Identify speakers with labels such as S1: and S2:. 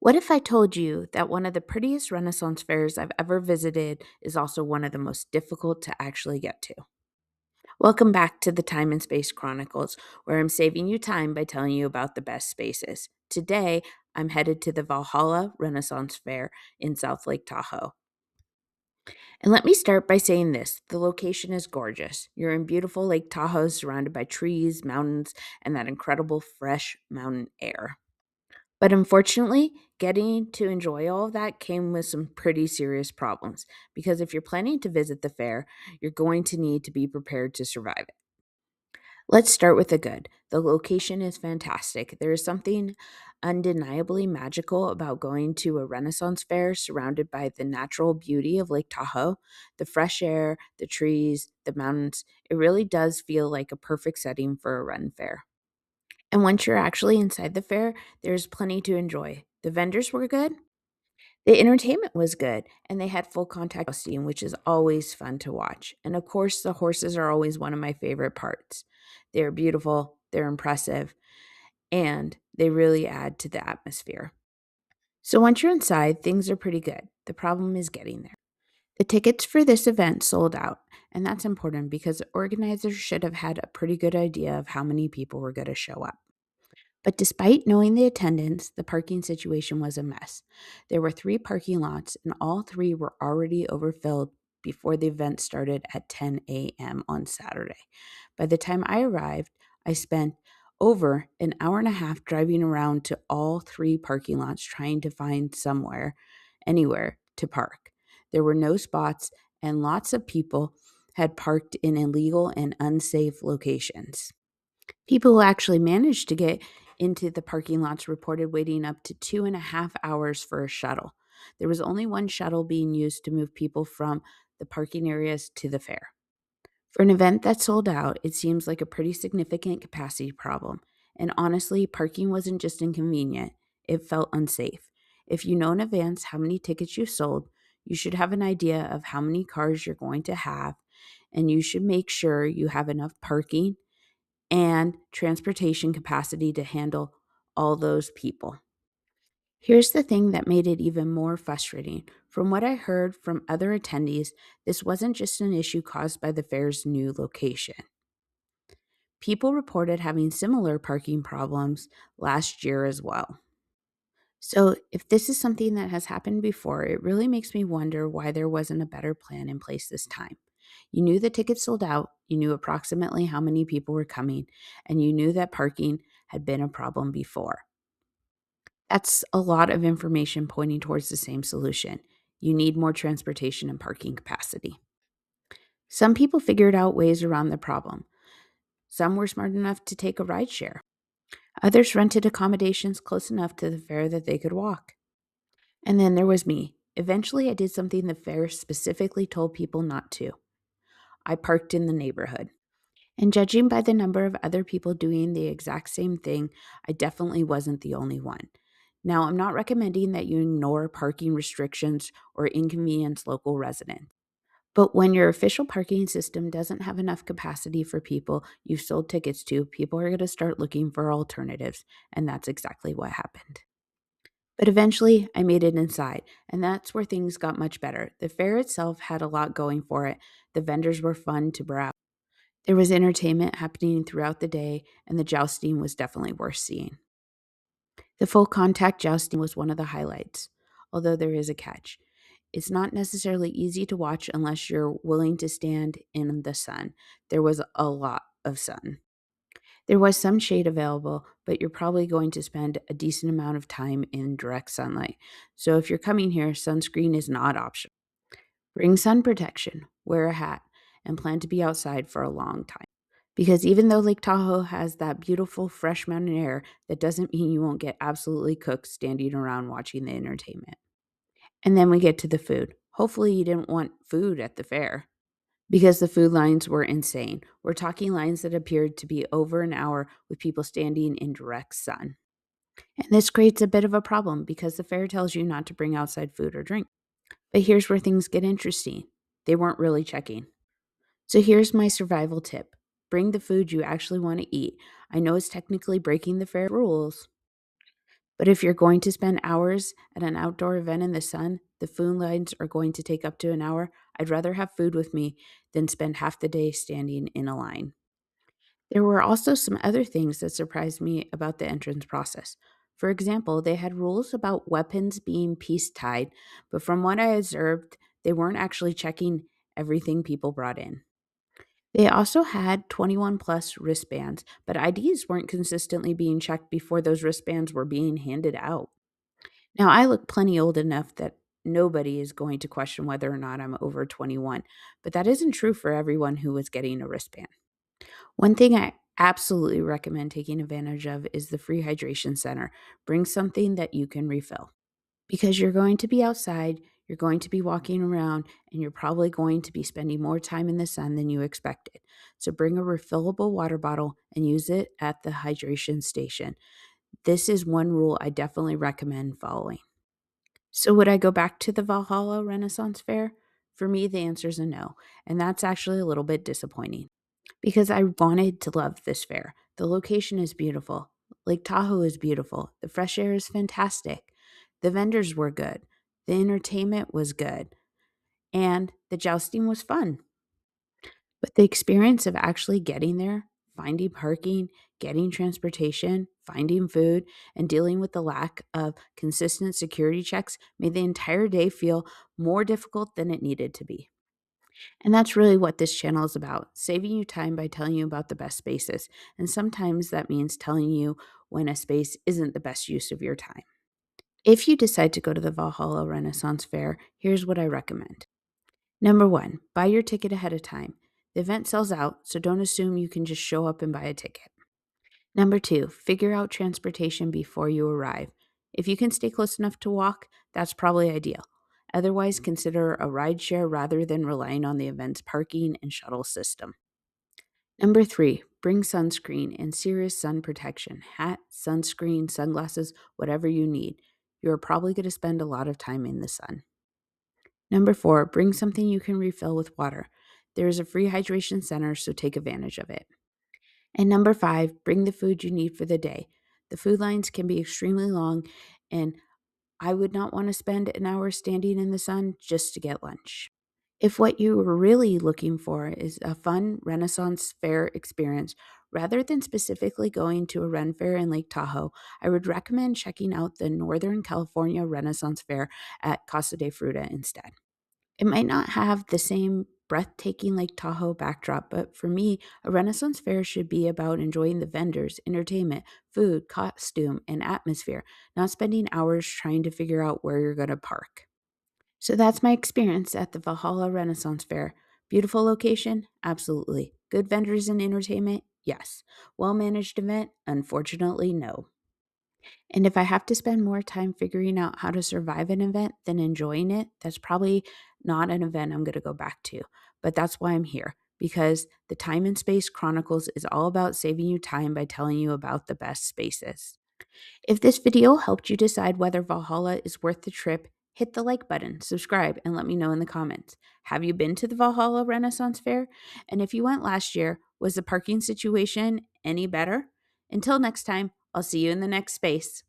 S1: What if I told you that one of the prettiest Renaissance fairs I've ever visited is also one of the most difficult to actually get to? Welcome back to the Time and Space Chronicles, where I'm saving you time by telling you about the best spaces. Today, I'm headed to the Valhalla Renaissance Fair in South Lake Tahoe. And let me start by saying this: the location is gorgeous. You're in beautiful Lake Tahoe, surrounded by trees, mountains, and that incredible fresh mountain air. But unfortunately, getting to enjoy all of that came with some pretty serious problems because if you're planning to visit the fair, you're going to need to be prepared to survive it. Let's start with the good. The location is fantastic. There is something undeniably magical about going to a Renaissance fair surrounded by the natural beauty of Lake Tahoe, the fresh air, the trees, the mountains. It really does feel like a perfect setting for a Ren Fair. And once you're actually inside the fair, there's plenty to enjoy. The vendors were good, the entertainment was good, and they had full contact jousting, which is always fun to watch. And of course, the horses are always one of my favorite parts. They're beautiful, they're impressive, and they really add to the atmosphere. So once you're inside, things are pretty good. The problem is getting there. The tickets for this event sold out, and that's important because organizers should have had a pretty good idea of how many people were going to show up. But despite knowing the attendance, the parking situation was a mess. There were three parking lots, and all three were already overfilled before the event started at 10 a.m. on Saturday. By the time I arrived, I spent over an hour and a half driving around to all three parking lots trying to find anywhere to park. There were no spots, and lots of people had parked in illegal and unsafe locations. People who actually managed to get into the parking lots reported waiting up to 2.5 hours for a shuttle. There was only one shuttle being used to move people from the parking areas to the fair. For an event that sold out, it seems like a pretty significant capacity problem. And honestly, parking wasn't just inconvenient, it felt unsafe. If you know in advance how many tickets you sold, you should have an idea of how many cars you're going to have, and you should make sure you have enough parking and transportation capacity to handle all those people. Here's the thing that made it even more frustrating. From what I heard from other attendees, this wasn't just an issue caused by the fair's new location. People reported having similar parking problems last year as well. So, if this is something that has happened before, it really makes me wonder why there wasn't a better plan in place this time. You knew the tickets sold out, you knew approximately how many people were coming, and you knew that parking had been a problem before. That's a lot of information pointing towards the same solution. You need more transportation and parking capacity. Some people figured out ways around the problem. Some were smart enough to take a ride share. Others rented accommodations close enough to the fair that they could walk. And then there was me. Eventually, I did something the fair specifically told people not to. I parked in the neighborhood. And judging by the number of other people doing the exact same thing, I definitely wasn't the only one. Now, I'm not recommending that you ignore parking restrictions or inconvenience local residents. But when your official parking system doesn't have enough capacity for people you've sold tickets to, people are going to start looking for alternatives. And that's exactly what happened. But eventually, I made it inside, and that's where things got much better. The fair itself had a lot going for it. The vendors were fun to browse. There was entertainment happening throughout the day, and the jousting was definitely worth seeing. The full contact jousting was one of the highlights, although there is a catch. It's not necessarily easy to watch unless you're willing to stand in the sun. There was a lot of sun. There was some shade available, but you're probably going to spend a decent amount of time in direct sunlight. So if you're coming here, sunscreen is not optional. Bring sun protection, wear a hat, and plan to be outside for a long time. Because even though Lake Tahoe has that beautiful fresh mountain air, that doesn't mean you won't get absolutely cooked standing around watching the entertainment. And then we get to the food. Hopefully, you didn't want food at the fair because the food lines were insane. We're talking lines that appeared to be over an hour with people standing in direct sun. And this creates a bit of a problem because the fair tells you not to bring outside food or drink. But here's where things get interesting. They weren't really checking. So here's my survival tip: bring the food you actually want to eat. I know it's technically breaking the fair rules, But if you're going to spend hours at an outdoor event in the sun, the food lines are going to take up to an hour. I'd rather have food with me than spend half the day standing in a line. There were also some other things that surprised me about the entrance process. For example, they had rules about weapons being piece tied, but from what I observed, they weren't actually checking everything people brought in. They also had 21 plus wristbands, but IDs weren't consistently being checked before those wristbands were being handed out. Now, I look plenty old enough that nobody is going to question whether or not I'm over 21, but that isn't true for everyone who was getting a wristband. One thing I absolutely recommend taking advantage of is the free hydration center. Bring something that you can refill because you're going to be outside, you're going to be walking around, and you're probably going to be spending more time in the sun than you expected. So bring a refillable water bottle and use it at the hydration station. This is one rule I definitely recommend following. So, would I go back to the Valhalla Renaissance Fair? For me, the answer is a no, and that's actually a little bit disappointing because I wanted to love this fair. The location is beautiful. Lake Tahoe is beautiful. The fresh air is fantastic. The vendors were good. The entertainment was good. And the jousting was fun. But the experience of actually getting there, finding parking, getting transportation, finding food, and dealing with the lack of consistent security checks made the entire day feel more difficult than it needed to be. And that's really what this channel is about, saving you time by telling you about the best spaces. And sometimes that means telling you when a space isn't the best use of your time. If you decide to go to the Valhalla Renaissance Fair, here's what I recommend. Number one, buy your ticket ahead of time. The event sells out, so don't assume you can just show up and buy a ticket. Number two, figure out transportation before you arrive. If you can stay close enough to walk, that's probably ideal. Otherwise, consider a rideshare rather than relying on the event's parking and shuttle system. Number three, bring sunscreen and serious sun protection hat, sunscreen, sunglasses, whatever you need. You're probably going to spend a lot of time in the sun. Number four, bring something you can refill with water. There is a free hydration center, so take advantage of it. And number five, bring the food you need for the day. The food lines can be extremely long, and I would not want to spend an hour standing in the sun just to get lunch. If what you were really looking for is a fun Renaissance Fair experience, rather than specifically going to a Ren Fair in Lake Tahoe, I would recommend checking out the Northern California Renaissance Fair at Casa de Fruta instead. It might not have the same breathtaking Lake Tahoe backdrop, but for me, a Renaissance Fair should be about enjoying the vendors, entertainment, food, costume, and atmosphere, not spending hours trying to figure out where you're going to park. So that's my experience at the Valhalla Renaissance Fair. Beautiful location? Absolutely. Good vendors and entertainment? Yes. Well managed event? Unfortunately, no. And if I have to spend more time figuring out how to survive an event than enjoying it, that's probably not an event I'm going to go back to. But that's why I'm here, because the Time and Space Chronicles is all about saving you time by telling you about the best spaces. If this video helped you decide whether Valhalla is worth the trip, hit the like button, subscribe, and let me know in the comments. Have you been to the Valhalla Renaissance Fair? And if you went last year, was the parking situation any better? Until next time, I'll see you in the next space.